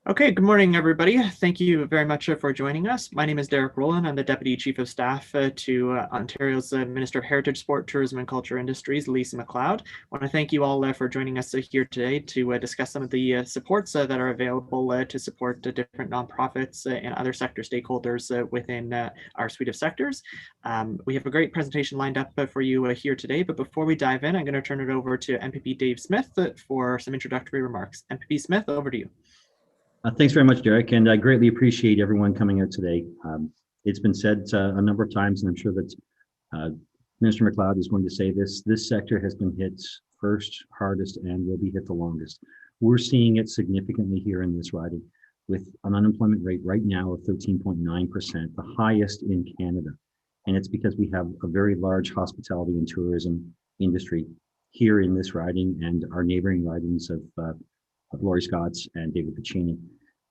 Okay, good morning, everybody. Thank you very much for joining us. My name is Derek Rowland. I'm the Deputy Chief of Staff to Ontario's Minister of Heritage, Sport, Tourism and Culture Industries, Lisa MacLeod. I want to thank you all for joining us here today to discuss some of the supports that are available to support different nonprofits and other sector stakeholders within our suite of sectors. We have a great presentation lined up for you here today, but before we dive in, I'm going to turn it over to MPP Dave Smith for some introductory remarks. MPP Smith, over to you. Thanks very much, Derek, and I greatly appreciate everyone coming out today. It's been said a number of times, and I'm sure that Minister MacLeod is going to say this sector has been hit first, hardest, and will be hit the longest. We're seeing it significantly here in this riding, with an unemployment rate right now of 13.9%, the highest in Canada. And it's because we have a very large hospitality and tourism industry here in this riding and our neighboring ridings of Laurie Scott's and David Piccini.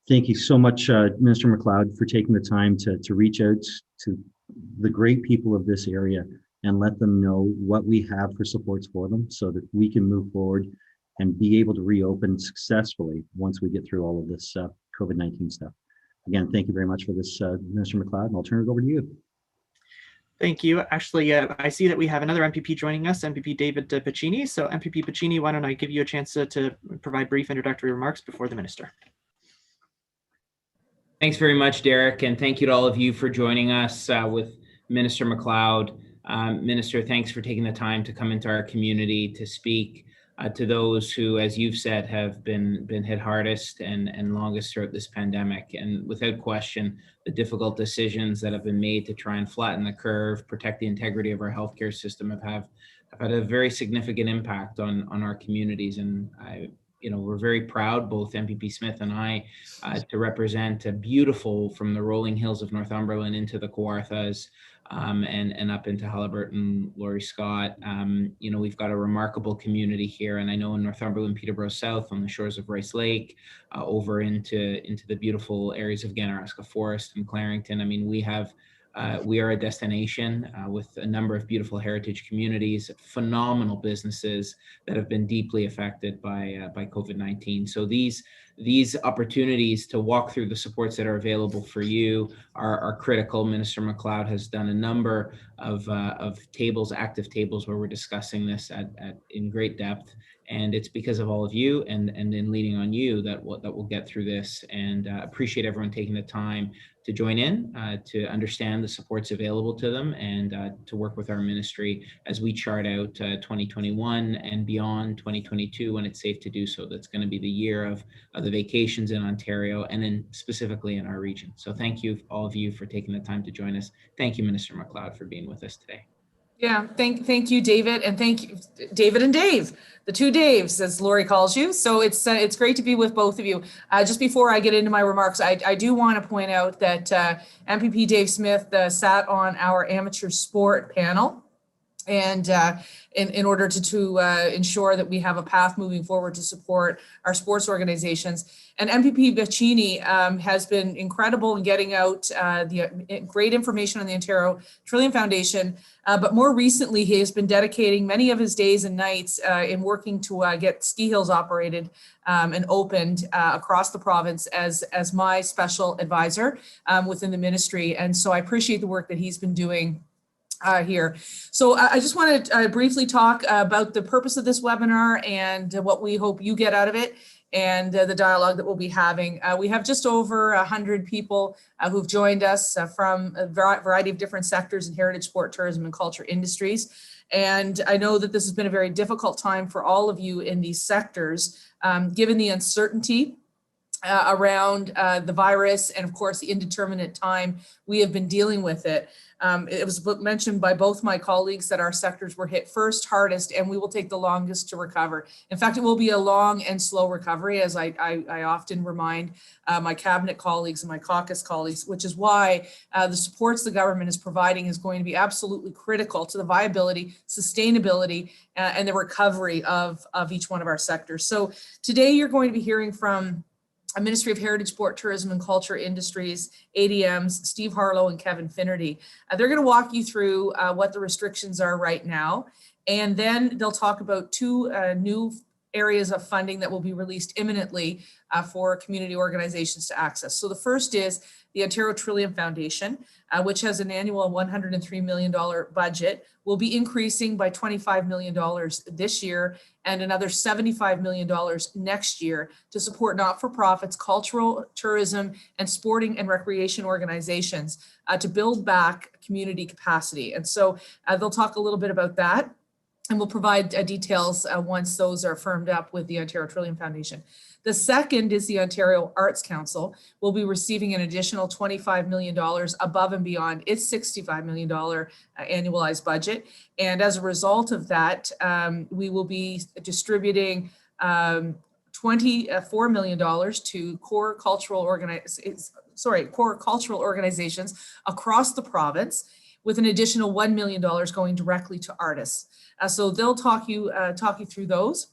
Thank you so much, Minister MacLeod, for taking the time to reach out to the great people of this area and let them know what we have for supports for them so that we can move forward and be able to reopen successfully once we get through all of this COVID-19 stuff. Again, thank you very much for this, Minister MacLeod, and I'll turn it over to you. Thank you. Actually, I see that we have another MPP joining us, MPP David Piccini. So MPP Piccini, why don't I give you a chance to provide brief introductory remarks before the Minister. Thanks very much, Derek, and thank you to all of you for joining us with Minister MacLeod. Minister, thanks for taking the time to come into our community to speak to those who, as you've said, have been hit hardest and longest throughout this pandemic. And without question, the difficult decisions that have been made to try and flatten the curve, protect the integrity of our healthcare system have had a very significant impact on our communities. And we're very proud, both MPP Smith and I, to represent a beautiful, from the rolling hills of Northumberland into the Kawarthas, and up into Haliburton, Laurie Scott. We've got a remarkable community here, and I know in Northumberland, Peterborough South, on the shores of Rice Lake, over into the beautiful areas of Ganaraska Forest and Clarington. I mean, we are a destination with a number of beautiful heritage communities, phenomenal businesses that have been deeply affected by COVID-19. So these opportunities to walk through the supports that are available for you are critical. Minister MacLeod has done a number of tables, active tables, where we're discussing this in great depth. And it's because of all of you and in leading on you that we'll get through this. And appreciate everyone taking the time to join in, to understand the supports available to them, and to work with our ministry as we chart out 2021 and beyond 2022 when it's safe to do so. That's going to be the year of the vacations in Ontario and then specifically in our region. So thank you, all of you, for taking the time to join us. Thank you, Minister MacLeod, for being with us today. Yeah, thank you, David, and thank you, David and Dave, the two Daves, as Laurie calls you. So it's great to be with both of you. Just before I get into my remarks, I do want to point out that MPP Dave Smith sat on our amateur sport panel, and in order to ensure that we have a path moving forward to support our sports organizations. And MPP Piccini has been incredible in getting out the great information on the Ontario Trillium Foundation, but more recently he has been dedicating many of his days and nights in working to get ski hills operated and opened across the province as my special advisor within the ministry. And so I appreciate the work that he's been doing here. So I just want to briefly talk about the purpose of this webinar and what we hope you get out of it, and the dialogue that we'll be having. We have just over 100 people who've joined us from a variety of different sectors in heritage, sport, tourism, and culture industries. And I know that this has been a very difficult time for all of you in these sectors, given the uncertainty around the virus and, of course, the indeterminate time we have been dealing with it. It was mentioned by both my colleagues that our sectors were hit first, hardest, and we will take the longest to recover. In fact, it will be a long and slow recovery, as I often remind my cabinet colleagues and my caucus colleagues, which is why the supports the government is providing is going to be absolutely critical to the viability, sustainability, and the recovery of each one of our sectors. So today you're going to be hearing from a Ministry of Heritage, Sport, Tourism and Culture Industries, ADMs, Steve Harlow and Kevin Finnerty. They're going to walk you through what the restrictions are right now, and then they'll talk about two new areas of funding that will be released imminently for community organizations to access. So the first is the Ontario Trillium Foundation, which has an annual $103 million budget, will be increasing by $25 million this year and another $75 million next year to support not-for-profits, cultural, tourism, and sporting and recreation organizations to build back community capacity. And so they'll talk a little bit about that, and we'll provide details once those are firmed up with the Ontario Trillium Foundation. The second is the Ontario Arts Council will be receiving an additional $25 million above and beyond its $65 million annualized budget. And as a result of that, we will be distributing $24 million to core cultural organizations across the province, with an additional $1 million going directly to artists. So they'll talk you through those.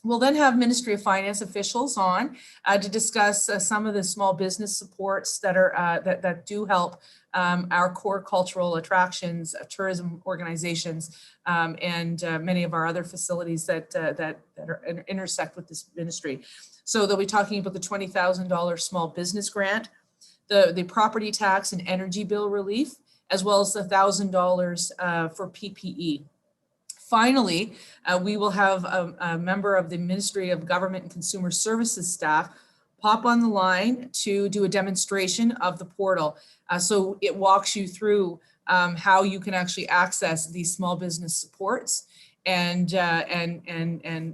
We'll then have Ministry of Finance officials on to discuss some of the small business supports that are that do help our core cultural attractions, tourism organizations, and many of our other facilities that intersect with this ministry. So they'll be talking about the $20,000 small business grant, the property tax and energy bill relief, as well as the $1,000 for PPE. Finally, we will have a member of the Ministry of Government and Consumer Services staff pop on the line to do a demonstration of the portal. So it walks you through how you can actually access these small business supports and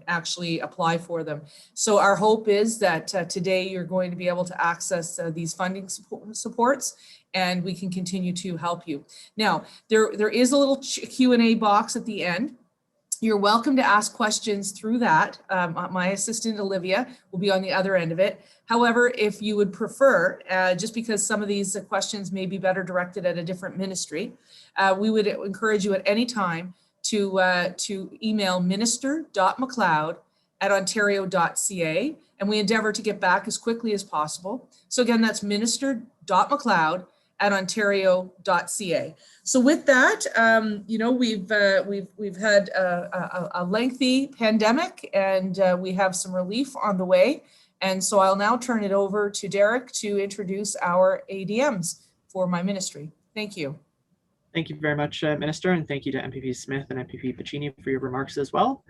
actually apply for them. So our hope is that today you're going to be able to access these funding supports, and we can continue to help you. Now, there is a little Q&A box at the end. You're welcome to ask questions through that. My assistant, Olivia, will be on the other end of it. However, if you would prefer, just because some of these questions may be better directed at a different ministry, we would encourage you at any time to email minister.mcleod@ontario.ca, and we endeavor to get back as quickly as possible. So again, that's minister.mcleod@ontario.ca. So with that, we've had a lengthy pandemic, and we have some relief on the way. And so I'll now turn it over to Derek to introduce our ADMs for my ministry. Thank you. Thank you very much, Minister, and thank you to MPP Smith and MPP Piccini for your remarks as well.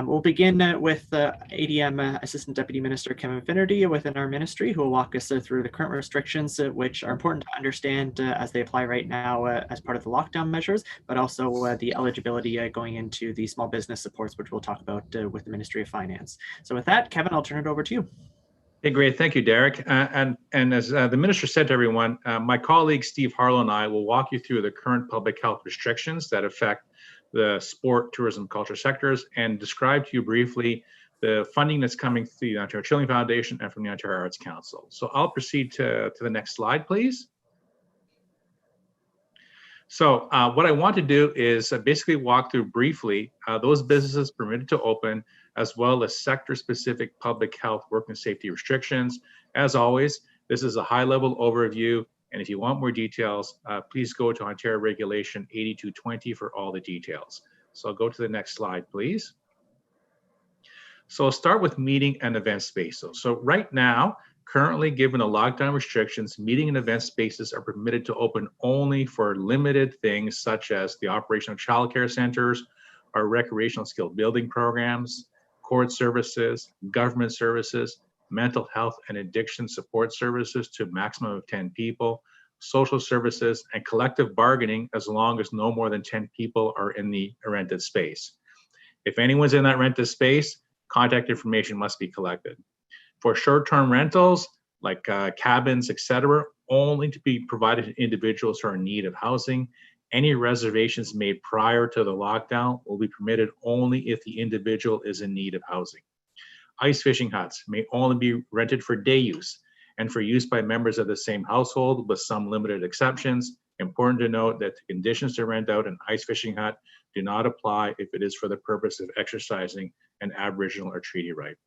We'll begin with ADM Assistant Deputy Minister Kevin Finnerty within our ministry, who will walk us through the current restrictions, which are important to understand as they apply right now as part of the lockdown measures, but also the eligibility going into the small business supports, which we'll talk about with the Ministry of Finance. So with that, Kevin, I'll turn it over to you. Hey, great. Thank you, Derek. And as the minister said to everyone, my colleague Steve Harlow and I will walk you through the current public health restrictions that affect the sport, tourism, culture sectors, and describe to you briefly the funding that's coming through the Ontario Trillium Foundation and from the Ontario Arts Council. So I'll proceed to the next slide, please. So what I want to do is basically walk through briefly those businesses permitted to open, as well as sector-specific public health, work and safety restrictions. As always, this is a high-level overview, and if you want more details, please go to Ontario Regulation 8220 for all the details. So I'll go to the next slide, please. So I'll start with meeting and event spaces. So right now, currently, given the lockdown restrictions, meeting and event spaces are permitted to open only for limited things such as the operation of childcare centers, our recreational skill building programs, court services, government services, mental health and addiction support services to a maximum of 10 people, social services, and collective bargaining as long as no more than 10 people are in the rented space. If anyone's in that rented space, contact information must be collected. For short-term rentals, like cabins, etc., only to be provided to individuals who are in need of housing. Any reservations made prior to the lockdown will be permitted only if the individual is in need of housing. Ice fishing huts may only be rented for day use and for use by members of the same household, with some limited exceptions. Important to note that the conditions to rent out an ice fishing hut do not apply if it is for the purpose of exercising an Aboriginal or treaty right.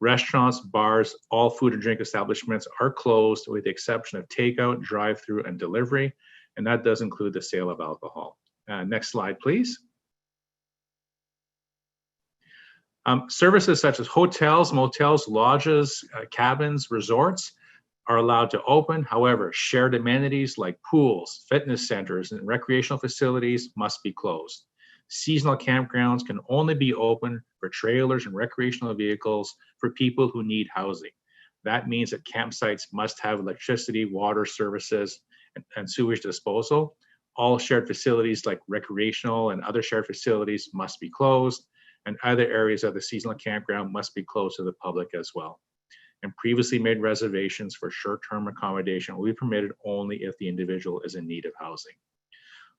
Restaurants, bars, all food and drink establishments are closed with the exception of takeout, drive-through, and delivery, and that does include the sale of alcohol. Next slide, please. Services such as hotels, motels, lodges, cabins, resorts are allowed to open. However, shared amenities like pools, fitness centers, and recreational facilities must be closed. Seasonal campgrounds can only be open for trailers and recreational vehicles for people who need housing. That means that campsites must have electricity, water services, and sewage disposal. All shared facilities like recreational and other shared facilities must be closed, and other areas of the seasonal campground must be closed to the public as well. And previously made reservations for short-term accommodation will be permitted only if the individual is in need of housing.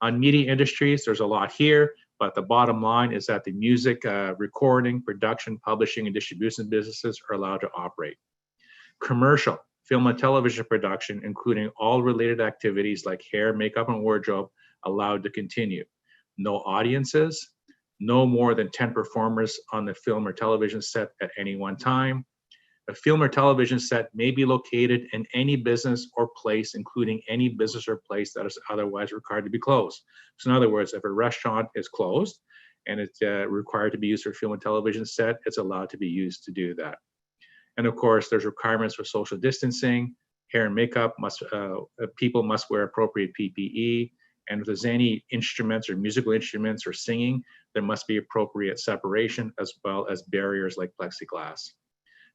On media industries, there's a lot here, but the bottom line is that the music recording, production, publishing, and distribution businesses are allowed to operate. Commercial, film and television production, including all related activities like hair, makeup, and wardrobe, allowed to continue. No audiences, no more than 10 performers on the film or television set at any one time. A film or television set may be located in any business or place, including any business or place that is otherwise required to be closed. So in other words, if a restaurant is closed and it's required to be used for a film and television set, it's allowed to be used to do that. And of course, there's requirements for social distancing, hair and makeup, people must wear appropriate PPE, and if there's any instruments or musical instruments or singing, there must be appropriate separation as well as barriers like plexiglass.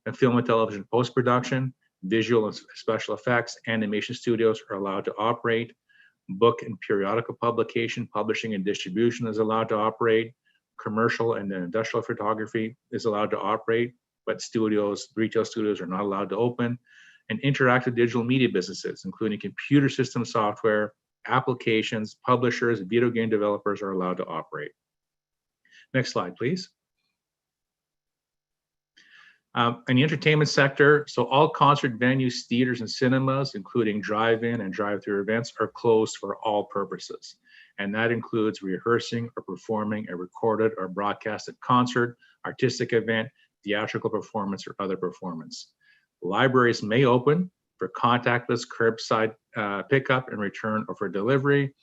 And film and television post-production, visual and special effects, animation studios are allowed to operate. Book and periodical publication, publishing and distribution is allowed to operate. Commercial and industrial photography is allowed to operate, but studios, retail studios are not allowed to open. And interactive digital media businesses, including computer system software, applications, publishers, video game developers are allowed to operate. Next slide, please. In the entertainment sector, so all concert venues, theaters, and cinemas, including drive-in and drive-through events, are closed for all purposes. And that includes rehearsing or performing a recorded or broadcasted concert, artistic event, theatrical performance, or other performance. Libraries may open for contactless curbside pickup and return or for delivery.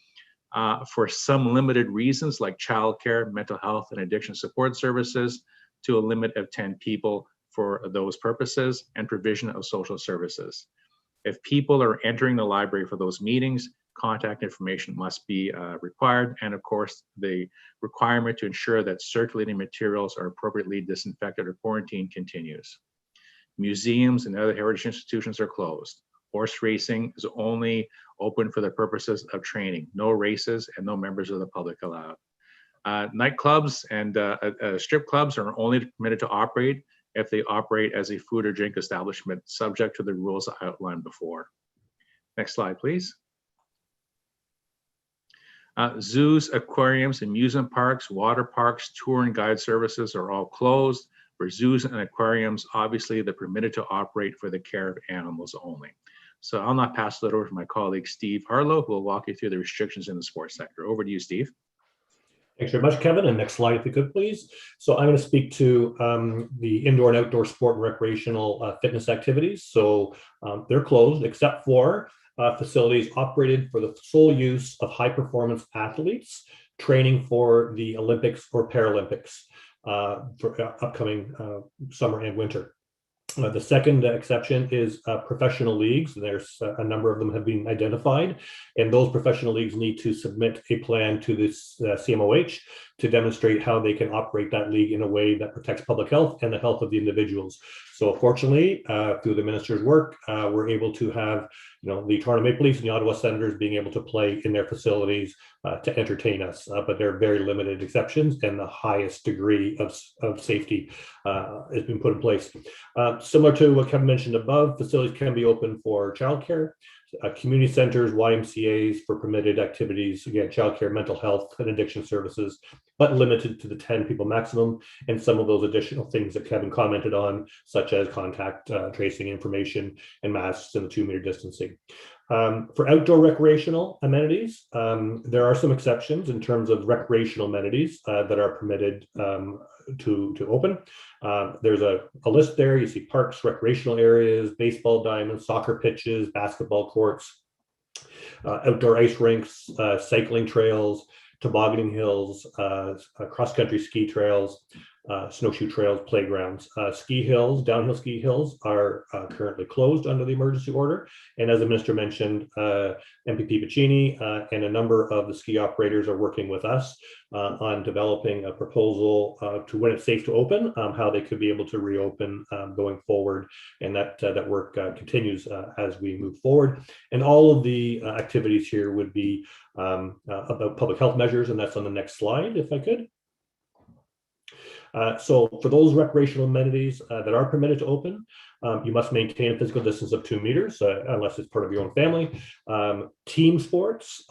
For some limited reasons like childcare, mental health, and addiction support services, to a limit of 10 people for those purposes, and provision of social services. If people are entering the library for those meetings, contact information must be required, and of course, the requirement to ensure that circulating materials are appropriately disinfected or quarantined continues. Museums and other heritage institutions are closed. Horse racing is only open for the purposes of training. No races and no members of the public allowed. Nightclubs and strip clubs are only permitted to operate if they operate as a food or drink establishment, subject to the rules outlined before. Next slide, please. Zoos, aquariums, amusement parks, water parks, tour and guide services are all closed. For zoos and aquariums, obviously they're permitted to operate for the care of animals only. So I'll now pass it over to my colleague, Steve Harlow, who will walk you through the restrictions in the sports sector. Over to you, Steve. Thanks very much, Kevin. And next slide, if you could, please. So I'm going to speak to the indoor and outdoor sport and recreational fitness activities. So they're closed except for facilities operated for the sole use of high performance athletes training for the Olympics or Paralympics for upcoming summer and winter. The second exception is professional leagues. There's a number of them have been identified, and those professional leagues need to submit a plan to this CMOH to demonstrate how they can operate that league in a way that protects public health and the health of the individuals. So fortunately, through the minister's work, we're able to have the Toronto Maple Leafs and the Ottawa Senators being able to play in their facilities to entertain us, but there are very limited exceptions, and the highest degree of safety has been put in place. Similar to what Kevin mentioned above, facilities can be open for childcare, community centers, YMCAs for permitted activities, again, childcare, mental health, and addiction services, but limited to the 10 people maximum, and some of those additional things that Kevin commented on, such as contact tracing information and masks and the 2-meter distancing. For outdoor recreational amenities, there are some exceptions in terms of recreational amenities that are permitted to open. There's a list there. You see parks, recreational areas, baseball diamonds, soccer pitches, basketball courts, outdoor ice rinks, cycling trails, tobogganing hills, cross-country ski trails, snowshoe trails, playgrounds. Ski hills, downhill ski hills are currently closed under the emergency order. And as the minister mentioned, MPP Piccini and a number of the ski operators are working with us on developing a proposal to when it's safe to open, how they could be able to reopen going forward. And that work continues as we move forward. And all of the activities here would be about public health measures, and that's on the next slide, if I could. So for those recreational amenities that are permitted to open, you must maintain a physical distance of 2 meters unless it's part of your own family. Team sports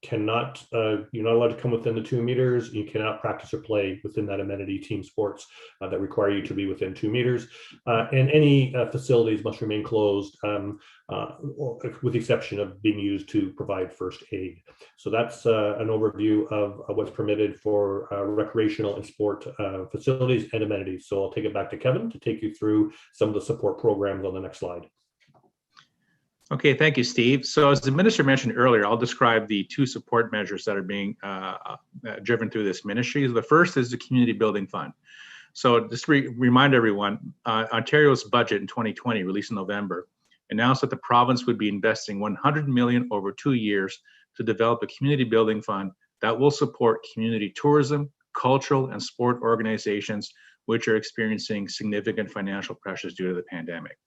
cannot, you're not allowed to come within the 2 meters. You cannot practice or play within that amenity, team sports that require you to be within 2 meters. And any facilities must remain closed with the exception of being used to provide first aid. So that's an overview of what's permitted for recreational and sport facilities and amenities. So I'll take it back to Kevin to take you through some of the support programs on the next slide. Okay, thank you, Steve. So as the minister mentioned earlier, I'll describe the 2 support measures that are being driven through this ministry. The first is the Community Building Fund. So just to remind everyone, Ontario's budget in 2020, released in November, announced that the province would be investing $100 million over 2 years to develop a community building fund that will support community tourism, cultural and sport organizations which are experiencing significant financial pressures due to the pandemic.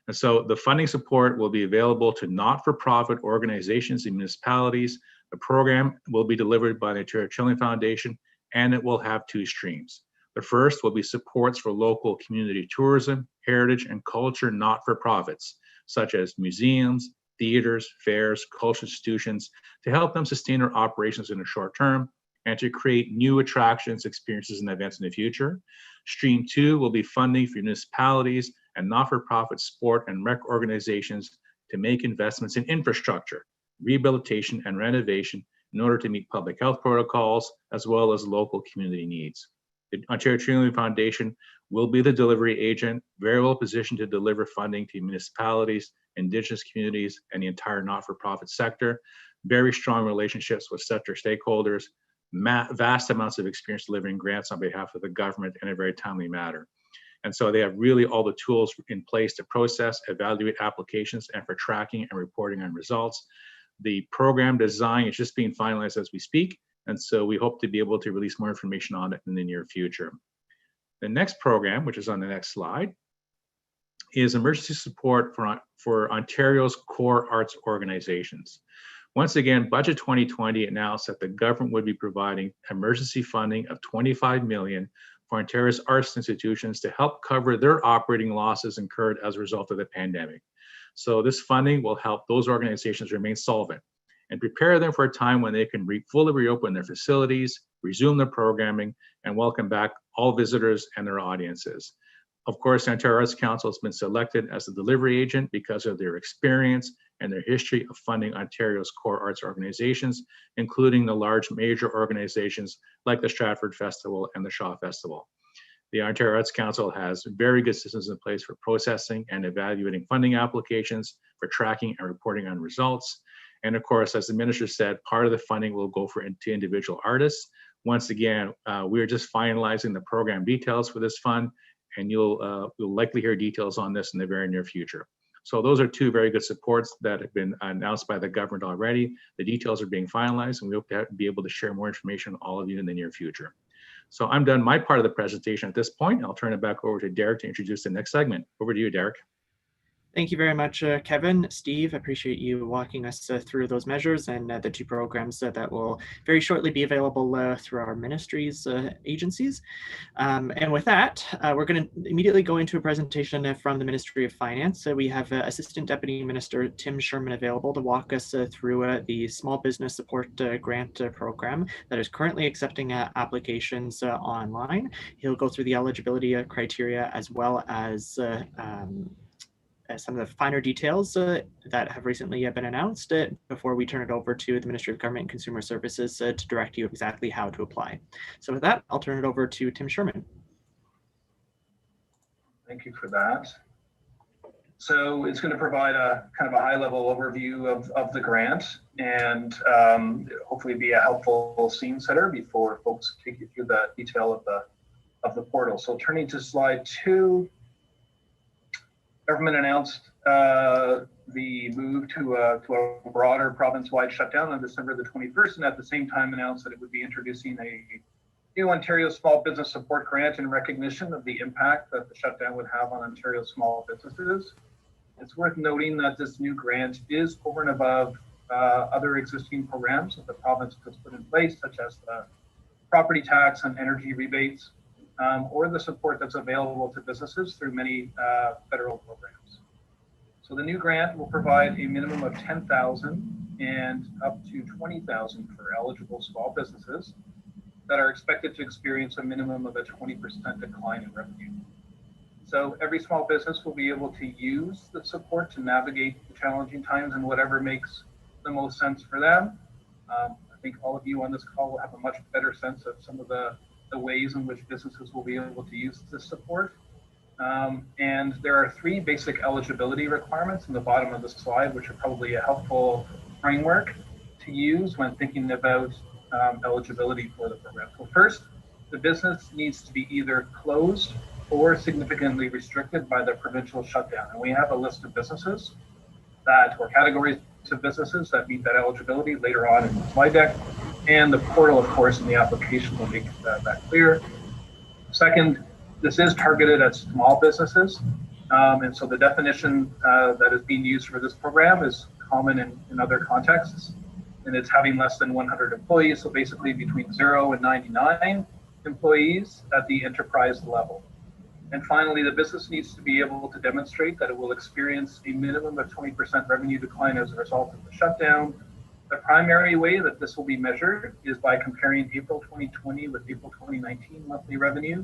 And so the funding support will be available to not-for-profit organizations and municipalities. The program will be delivered by the Ontario Children Foundation, and it will have 2 streams. The first will be supports for local community tourism, heritage, and culture not-for-profits, such as museums, theaters, fairs, cultural institutions, to help them sustain their operations in the short term and to create new attractions, experiences, and events in the future. Stream 2 will be funding for municipalities and not-for-profit sport and rec organizations to make investments in infrastructure, rehabilitation, and renovation in order to meet public health protocols as well as local community needs. The Ontario Children Foundation will be the delivery agent, very well positioned to deliver funding to municipalities, Indigenous communities, and the entire not-for-profit sector. Very strong relationships with sector stakeholders, vast amounts of experience delivering grants on behalf of the government in a very timely manner. And so they have really all the tools in place to process, evaluate applications, and for tracking and reporting on results. The program design is just being finalized as we speak, and so we hope to be able to release more information on it in the near future. The next program, which is on the next slide, is emergency support for Ontario's core arts organizations. Once again, Budget 2020 announced that the government would be providing emergency funding of $25 million for Ontario's arts institutions to help cover their operating losses incurred as a result of the pandemic. So this funding will help those organizations remain solvent and prepare them for a time when they can fully reopen their facilities, resume their programming, and welcome back all visitors and their audiences. Of course, the Ontario Arts Council has been selected as the delivery agent because of their experience and their history of funding Ontario's core arts organizations, including the large major organizations like the Stratford Festival and the Shaw Festival. The Ontario Arts Council has very good systems in place for processing and evaluating funding applications, for tracking and reporting on results. And of course, as the minister said, part of the funding will go to individual artists. Once again, we're just finalizing the program details for this fund, and you'll likely hear details on this in the very near future. So those are 2 very good supports that have been announced by the government already. The details are being finalized, and we hope to be able to share more information with all of you in the near future. So I'm done my part of the presentation at this point. I'll turn it back over to Derek to introduce the next segment. Over to you, Derek. Thank you very much, Kevin. Steve, I appreciate you walking us through those measures and the 2 programs that will very shortly be available through our ministries agencies. And with that, we're going to immediately go into a presentation from the Ministry of Finance. So we have Assistant Deputy Minister Tim Sherman available to walk us through the Small Business Support Grant Program that is currently accepting applications online. He'll go through the eligibility criteria as well as some of the finer details that have recently been announced before we turn it over to the Ministry of Government and Consumer Services to direct you exactly how to apply. So with that, I'll turn it over to Tim Sherman. Thank you for that. So it's going to provide a kind of a high-level overview of the grant and hopefully be a helpful scene setter before folks take you through the detail of the portal. So turning to slide 2, government announced the move to a broader province-wide shutdown on December the 21st, and at the same time announced that it would be introducing a new Ontario Small Business Support Grant in recognition of the impact that the shutdown would have on Ontario small businesses. It's worth noting that this new grant is over and above other existing programs that the province has put in place, such as the property tax and energy rebates, or the support that's available to businesses through many federal programs. So the new grant will provide a minimum of $10,000 and up to $20,000 for eligible small businesses that are expected to experience a minimum of a 20% decline in revenue. So every small business will be able to use the support to navigate the challenging times and whatever makes the most sense for them. I think all of you on this call will have a much better sense of some of the ways in which businesses will be able to use this support. And there are 3 basic eligibility requirements in the bottom of the slide, which are probably a helpful framework to use when thinking about eligibility for the program. So first, the business needs to be either closed or significantly restricted by the provincial shutdown. And we have a list of businesses that, or categories of businesses that meet that eligibility later on in the slide deck. And the portal, of course, in the application will make that clear. Second, this is targeted at small businesses. And so the definition that is being used for this program is common in other contexts. And it's having less than 100 employees. So basically between 0 and 99 employees at the enterprise level. And finally, the business needs to be able to demonstrate that it will experience a minimum of 20% revenue decline as a result of the shutdown. The primary way that this will be measured is by comparing April 2020 with April 2019 monthly revenue.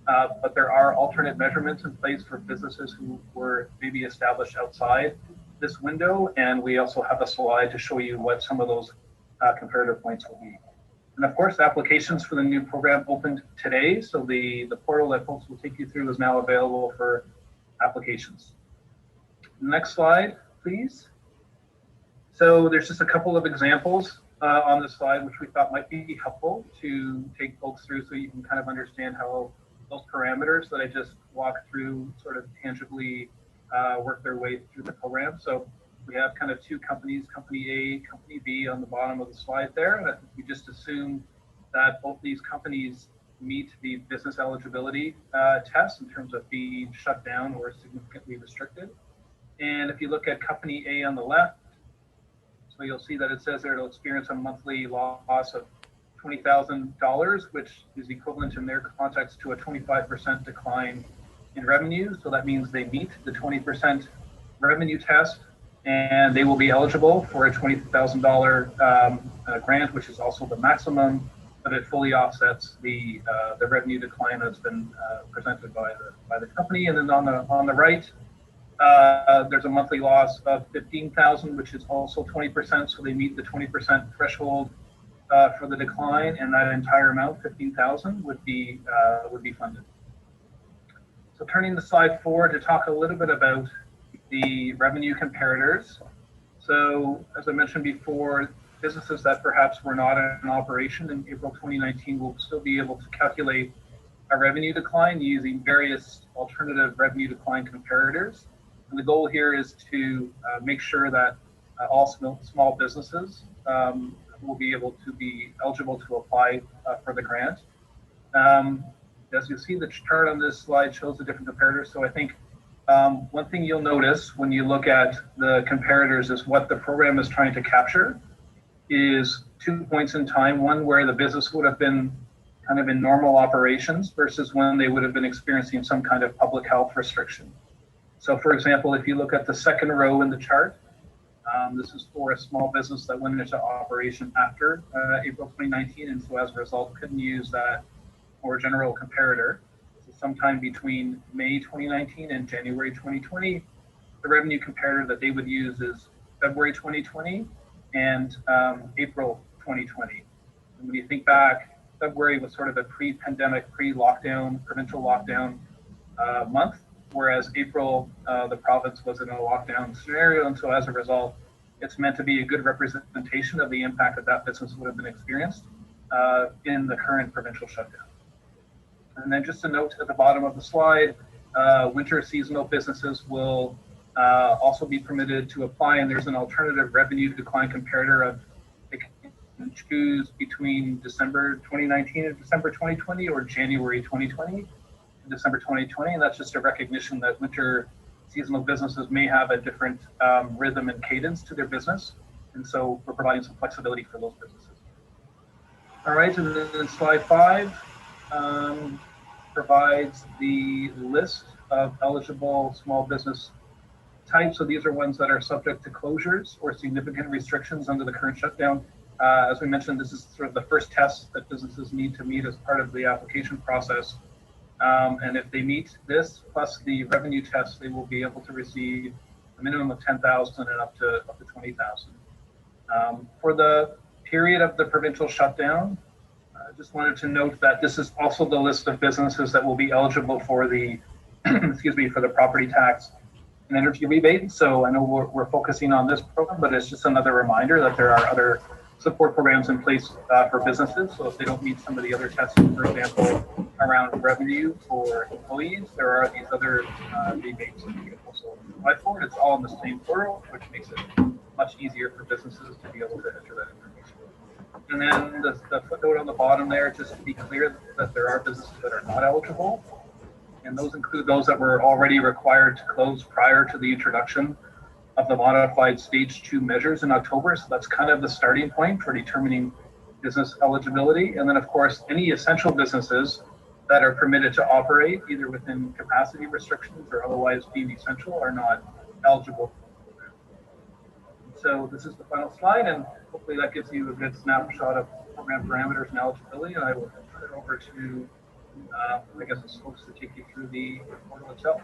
But there are alternate measurements in place for businesses who were maybe established outside this window. And we also have a slide to show you what some of those comparative points will be. And of course, applications for the new program opened today. So the portal that folks will take you through is now available for applications. Next slide, please. So there's just a couple of examples on this slide, which we thought might be helpful to take folks through so you can kind of understand how those parameters that I just walked through sort of tangibly work their way through the program. So we have kind of 2 companies, Company A, Company B on the bottom of the slide there. And I think we just assume that both these companies meet the business eligibility test in terms of being shut down or significantly restricted. And if you look at Company A on the left, so you'll see that it says there it'll experience a monthly loss of $20,000, which is equivalent in their context to a 25% decline in revenue. So that means they meet the 20% revenue test, and they will be eligible for a $20,000 grant, which is also the maximum, but it fully offsets the revenue decline that's been presented by the company. And then on the right, there's a monthly loss of $15,000, which is also 20%. So they meet the 20% threshold for the decline, and that entire amount, $15,000, would be funded. So turning to slide 4 to talk a little bit about the revenue comparators. So as I mentioned before, businesses that perhaps were not in operation in April 2019 will still be able to calculate a revenue decline using various alternative revenue decline comparators. And the goal here is to make sure that all small businesses will be able to be eligible to apply for the grant. As you see, the chart on this slide shows the different comparators. So I think one thing you'll notice when you look at the comparators is what the program is trying to capture is 2 points in time. One where the business would have been kind of in normal operations versus when they would have been experiencing some kind of public health restriction. So for example, if you look at the second row in the chart, this is for a small business that went into operation after April 2019, and so as a result couldn't use that more general comparator. So sometime between May 2019 and January 2020, the revenue comparator that they would use is February 2020 and April 2020. And when you think back, February was sort of a pre-pandemic, pre-lockdown, provincial lockdown month, whereas April, the province was in a lockdown scenario, and so as a result, it's meant to be a good representation of the impact that business would have been experienced in the current provincial shutdown. And then just a note at the bottom of the slide, winter seasonal businesses will also be permitted to apply, and there's an alternative revenue decline comparator of they can choose between December 2019 and December 2020 or January 2020 and December 2020. And that's just a recognition that winter seasonal businesses may have a different rhythm and cadence to their business. And so we're providing some flexibility for those businesses. All right, and then slide 5 provides the list of eligible small business types. So these are ones that are subject to closures or significant restrictions under the current shutdown. As we mentioned, this is sort of the first test that businesses need to meet as part of the application process. And if they meet this plus the revenue test, they will be able to receive a minimum of $10,000 and up to $20,000. For the period of the provincial shutdown, I just wanted to note that this is also the list of businesses that will be eligible for the, excuse me, for the property tax and energy rebate. So I know we're focusing on this program, but it's just another reminder that there are other support programs in place for businesses. So if they don't meet some of the other tests, for example, around revenue for employees, there are these other rebates that you can also apply for. It's all in the same portal, which makes it much easier for businesses to be able to enter that information. And then the footnote on the bottom there, just to be clear that there are businesses that are not eligible. And those include those that were already required to close prior to the introduction of the modified stage 2 measures in October. So that's kind of the starting point for determining business eligibility. And then of course, any essential businesses that are permitted to operate either within capacity restrictions or otherwise deemed essential are not eligible. So this is the final slide, and hopefully that gives you a good snapshot of program parameters and eligibility. And I will turn it over to, I guess, the folks to take you through the portal itself.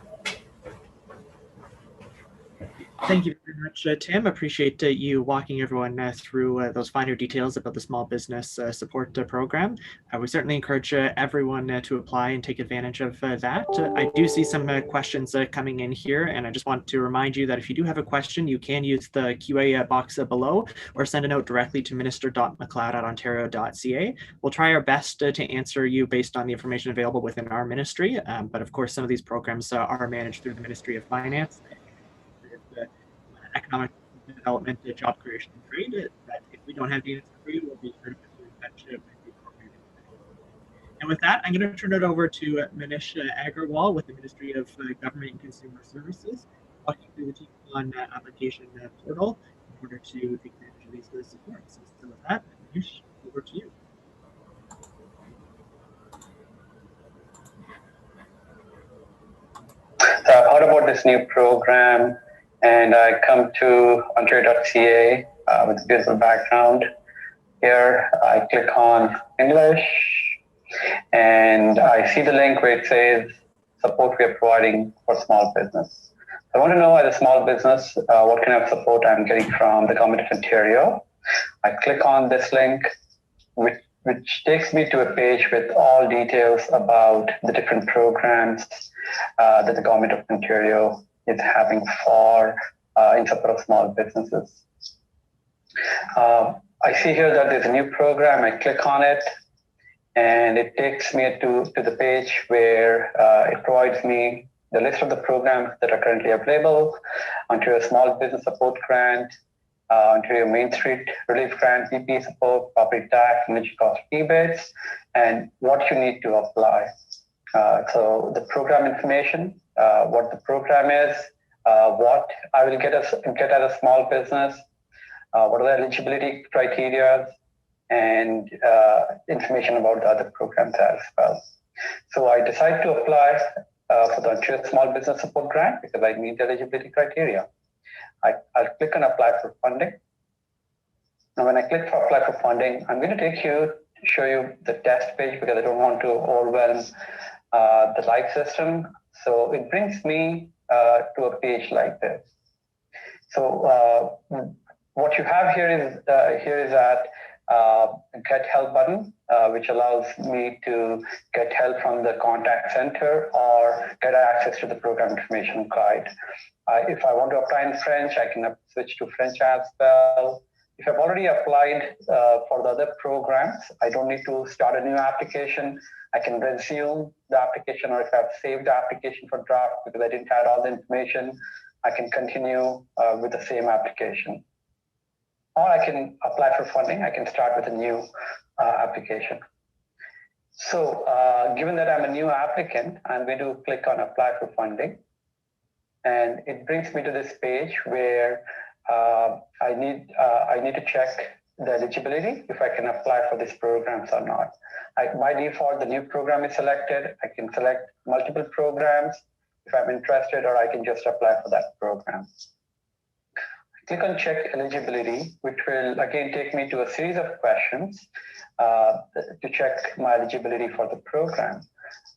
Thank you very much, Tim. Appreciate you walking everyone through those finer details about the small business support program. We certainly encourage everyone to apply and take advantage of that. I do see some questions coming in here, and I just want to remind you that if you do have a question, you can use the QA box below or send a note directly to minister.mcleod@ontario.ca. We'll try our best to answer you based on the information available within our ministry, but of course, some of these programs are managed through the Ministry of Finance. Economic development, job creation, and trade. That if we don't have the answer for you, we'll be sure to put you in touch with the appropriate individual. And with that, I'm going to turn it over to Manish Agrawal with the Ministry of Government and Consumer Services, walking through the T-Con application portal in order to take advantage of these supports. So with that, Manish, over to you. So I've heard about this new program, and I come to Ontario.ca with a beautiful background. Here, I click on English, and I see the link where it says support we are providing for small business. I want to know as a small business what kind of support I'm getting from the Government of Ontario. I click on this link, which takes me to a page with all details about the different programs that the Government of Ontario is having for in support of small businesses. I see here that there's a new program. I click on it, and it takes me to the page where it provides me the list of the programs that are currently available: Ontario Small Business Support Grant, Ontario Main Street Relief Grant, PP support, property tax, energy cost rebates, and what you need to apply. So the program information, what the program is, what I will get as a small business, what are the eligibility criteria, and information about the other programs as well. So I decide to apply for the Ontario Small Business Support Grant because I meet the eligibility criteria. I'll click on apply for funding. Now, when I click for apply for funding, I'm going to show you the test page because I don't want to overwhelm the live system. So it brings me to a page like this. So what you have here is that get help button, which allows me to get help from the contact center or get access to the program information guide. If I want to apply in French, I can switch to French as well. If I've already applied for the other programs, I don't need to start a new application. I can resume the application, or if I've saved the application for draft because I didn't add all the information, I can continue with the same application. Or I can apply for funding. I can start with a new application. So given that I'm a new applicant, I'm going to click on apply for funding. And it brings me to this page where I need to check the eligibility, if I can apply for these programs or not. By default, the new program is selected. I can select multiple programs if I'm interested, or I can just apply for that program. Click on check eligibility, which will again take me to a series of questions to check my eligibility for the program.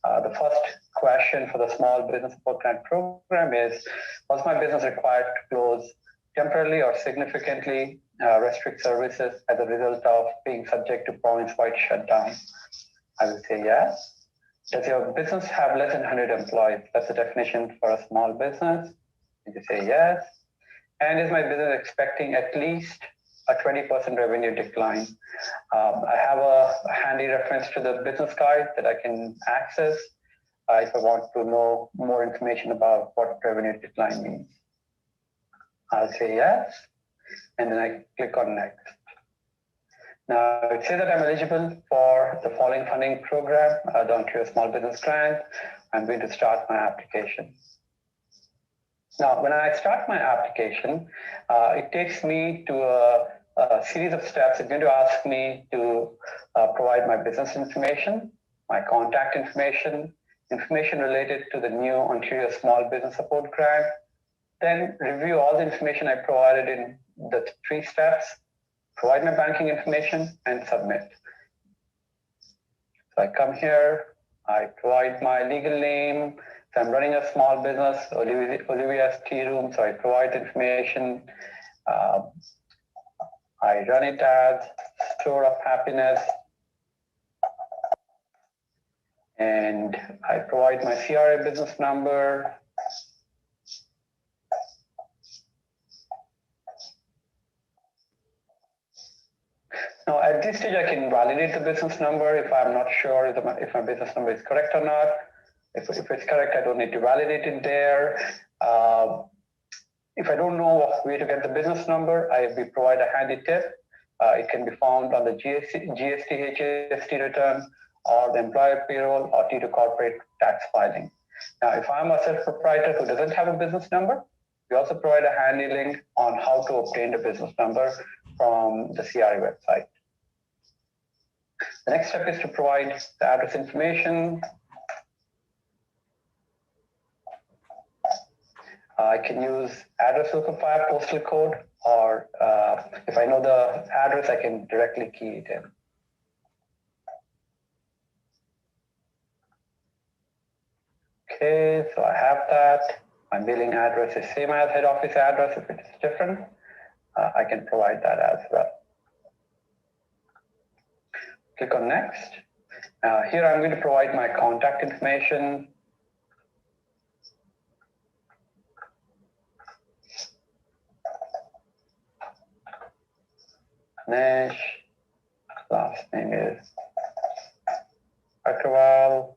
The first question for the Small Business Support Grant program is, was my business required to close temporarily or significantly restrict services as a result of being subject to province-wide shutdown? I will say yes. Does your business have less than 100 employees? That's the definition for a small business. You say yes. And is my business expecting at least a 20% revenue decline? I have a handy reference to the business guide that I can access if I want to know more information about what revenue decline means. I'll say yes, and then I click on next. Now it says that I'm eligible for the following funding program, the Ontario Small Business Grant. I'm going to start my application. Now, when I start my application, it takes me to a series of steps. It's going to ask me to provide my business information, my contact information, information related to the new Ontario Small Business Support Grant, then review all the information I provided in the 3 steps, provide my banking information, and submit. So I come here, I provide my legal name. So I'm running a small business, Olivia's Tea Room, so I provide information. I run it as Store of Happiness. And I provide my CRA business number. Now, at this stage, I can validate the business number if I'm not sure if my business number is correct or not. If it's correct, I don't need to validate it there. If I don't know where to get the business number, we provide a handy tip. It can be found on the GST, HST return, or the employer payroll, or T2 corporate tax filing. Now, if I'm a self-proprietor who doesn't have a business number, we also provide a handy link on how to obtain the business number from the CRA website. The next step is to provide the address information. I can use address lookup postal code, or if I know the address, I can directly key it in. Okay, so I have that. My billing address is same as head office address. If it's different, I can provide that as well. Click on next. Here I'm going to provide my contact information. Nash, last name is Agarwal,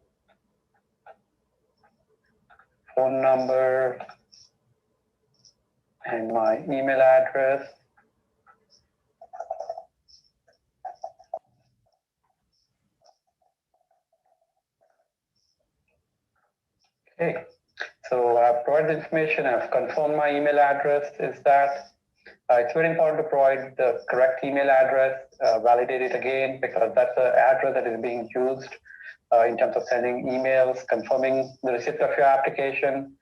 phone number, and my email address. Okay, so I've provided information, I've confirmed my email address is that. It's very important to provide the correct email address, validate it again, because that's the address that is being used in terms of sending emails, confirming the receipt of your application,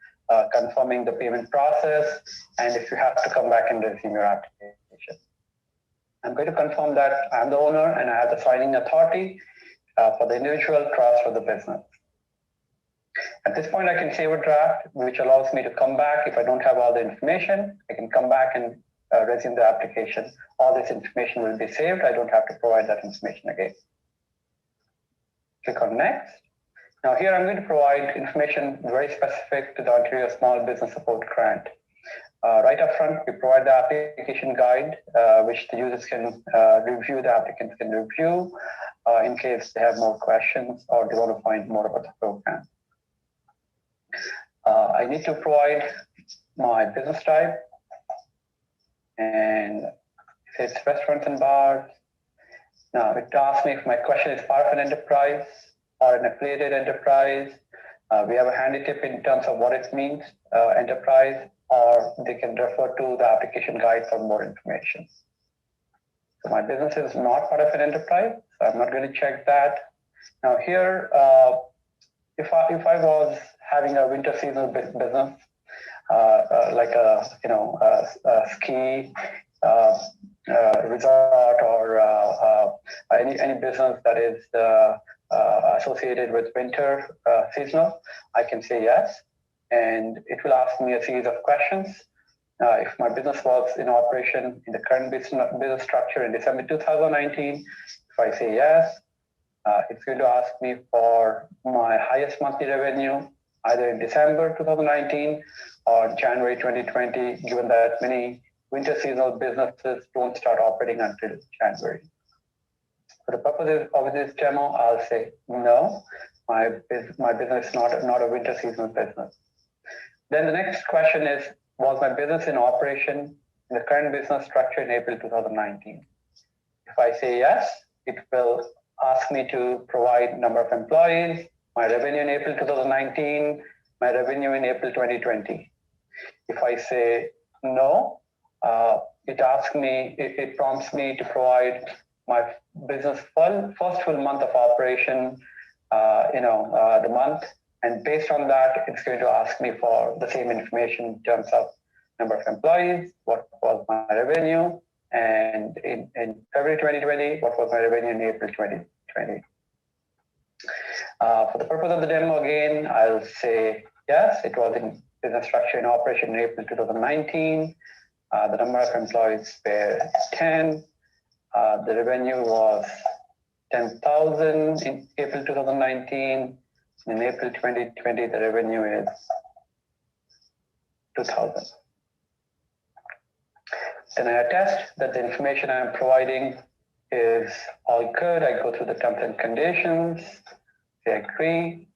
confirming the payment process, and if you have to come back and resume your application. I'm going to confirm that I'm the owner and I have the signing authority for the individual, trust, for the business. At this point, I can save a draft, which allows me to come back. If I don't have all the information, I can come back and resume the application. All this information will be saved. I don't have to provide that information again. Click on next. Now here I'm going to provide information very specific to the Ontario Small Business Support Grant. Right up front, we provide the application guide, which the users can review, the applicants can review in case they have more questions or they want to find more about the program. I need to provide my business type, and it's restaurants and bars. Now it asks me if my question is part of an enterprise or an affiliated enterprise. We have a handy tip in terms of what it means, enterprise, or they can refer to the application guide for more information. So my business is not part of an enterprise, so I'm not going to check that. Now here, if I was having a winter seasonal business, like a ski resort or any business that is associated with winter seasonal, I can say yes, and it will ask me a series of questions. If my business was in operation in the current business structure in December 2019, if I say yes, it's going to ask me for my highest monthly revenue, either in December 2019 or January 2020, given that many winter seasonal businesses don't start operating until January. For the purposes of this demo, I'll say no, my business is not a winter seasonal business. Then the next question is, was my business in operation in the current business structure in April 2019? If I say yes, it will ask me to provide number of employees, my revenue in April 2019, my revenue in April 2020. If I say no, it prompts me to provide my business first full month of operation, the month, and based on that, it's going to ask me for the same information in terms of number of employees, what was my revenue, and in February 2020, what was my revenue in April 2020. For the purpose of the demo, again, I'll say yes, it was in business structure in operation in April 2019. The number of employees were 10. The revenue was 10,000 in April 2019. In April 2020, the revenue is 2,000. Then I attest that the information I'm providing is all good. I go through the terms and conditions. I agree.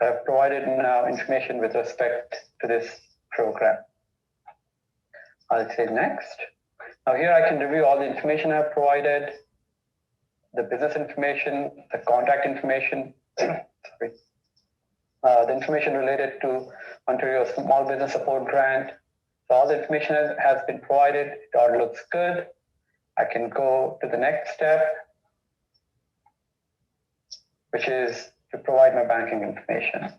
I've provided now information with respect to this program. I'll say next. Now here I can review all the information I've provided, the business information, the contact information, sorry, the information related to Ontario Small Business Support Grant. So all the information has been provided. It all looks good. I can go to the next step, which is to provide my banking information.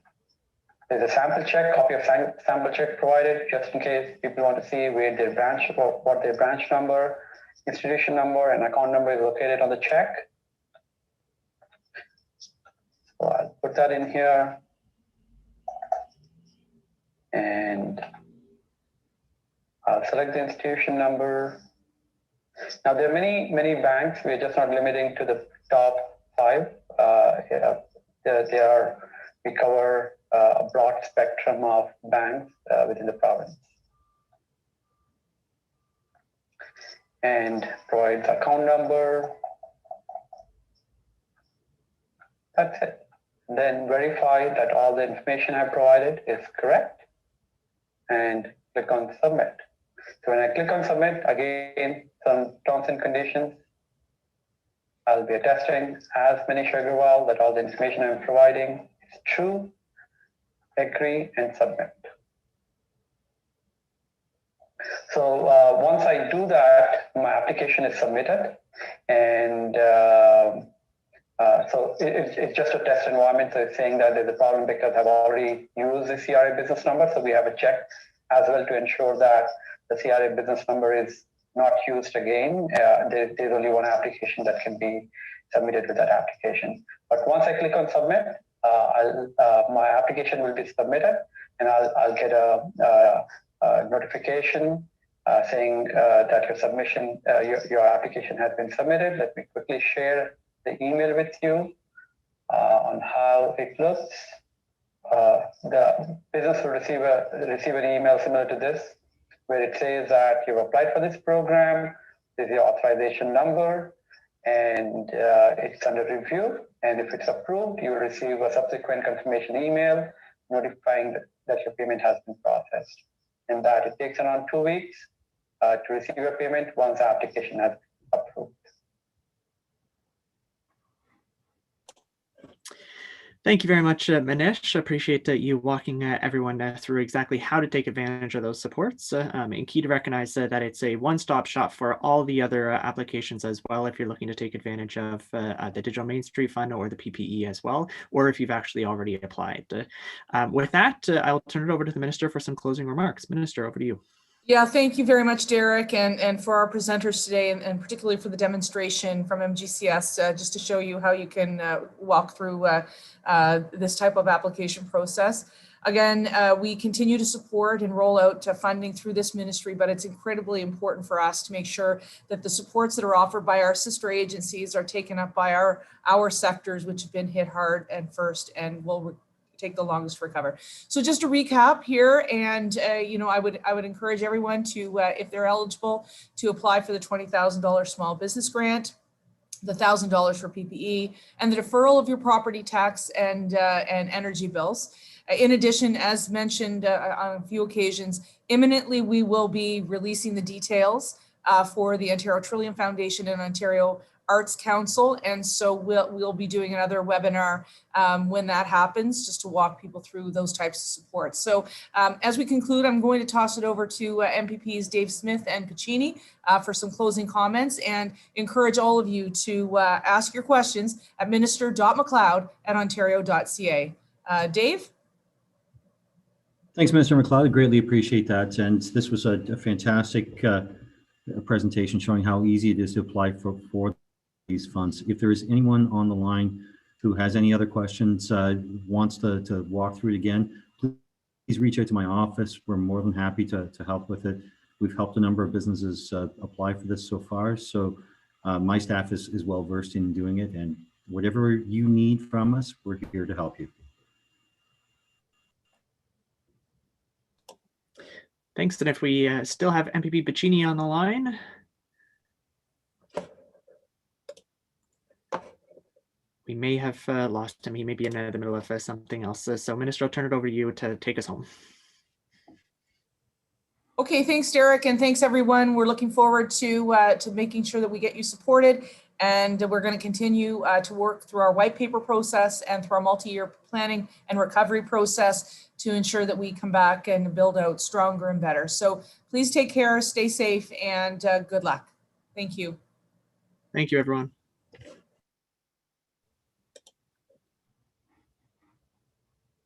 There's a sample check, copy of sample check provided, just in case people want to see where their branch, what their branch number, institution number, and account number is located on the check. So I'll put that in here. And I'll select the institution number. Now there are many banks. We're just not limiting to the top 5. We cover a broad spectrum of banks within the province. And provide the account number. That's it. Then verify that all the information I provided is correct and click on submit. So when I click on submit, again, some terms and conditions. I'll be attesting as Manish Agarwal that all the information I'm providing is true, agree, and submit. So once I do that, my application is submitted. And so it's just a test environment. So it's saying that there's a problem because I've already used the CRA business number. So we have a check as well to ensure that the CRA business number is not used again. There's only one application that can be submitted with that application. But once I click on submit, my application will be submitted, and I'll get a notification saying that your submission, your application has been submitted. Let me quickly share the email with you on how it looks. The business will receive an email similar to this where it says that you've applied for this program, this is your authorization number, and it's under review. And if it's approved, you will receive a subsequent confirmation email notifying that your payment has been processed. And that it takes around 2 weeks to receive your payment once the application has been approved. Thank you very much, Manish. Appreciate you walking everyone through exactly how to take advantage of those supports. And key to recognize that it's a one-stop shop for all the other applications as well, if you're looking to take advantage of the Digital Main Street Fund or the PPE as well, or if you've actually already applied. With that, I'll turn it over to the Minister for some closing remarks. Minister, over to you. Yeah, thank you very much, Derek, and for our presenters today, and particularly for the demonstration from MGCS, just to show you how you can walk through this type of application process. Again, we continue to support and roll out funding through this ministry, but it's incredibly important for us to make sure that the supports that are offered by our sister agencies are taken up by our sectors, which have been hit hard and first and will take the longest to recover. So just to recap here, and I would encourage everyone to, if they're eligible, to apply for the $20,000 small business grant, the $1,000 for PPE, and the deferral of your property tax and energy bills. In addition, as mentioned on a few occasions, imminently we will be releasing the details for the Ontario Trillium Foundation and Ontario Arts Council, and so we'll be doing another webinar when that happens, just to walk people through those types of supports. So as we conclude, I'm going to toss it over to MPPs Dave Smith and Piccini for some closing comments, and encourage all of you to ask your questions at minister.mcleod@ontario.ca. Dave? Thanks, Minister McLeod. I greatly appreciate that. And this was a fantastic presentation showing how easy it is to apply for these funds. If there is anyone on the line who has any other questions, wants to walk through it again, please reach out to my office. We're more than happy to help with it. We've helped a number of businesses apply for this so far. So my staff is well versed in doing it, and whatever you need from us, we're here to help you. Thanks. And if we still have MPP Piccini on the line. We may have lost him. He may be in the middle of something else. So Minister, I'll turn it over to you to take us home. Okay, thanks, Derek, and thanks, everyone. We're looking forward to making sure that we get you supported, and we're going to continue to work through our white paper process and through our multi-year planning and recovery process to ensure that we come back and build out stronger and better. So please take care, stay safe, and good luck. Thank you. Thank you, everyone.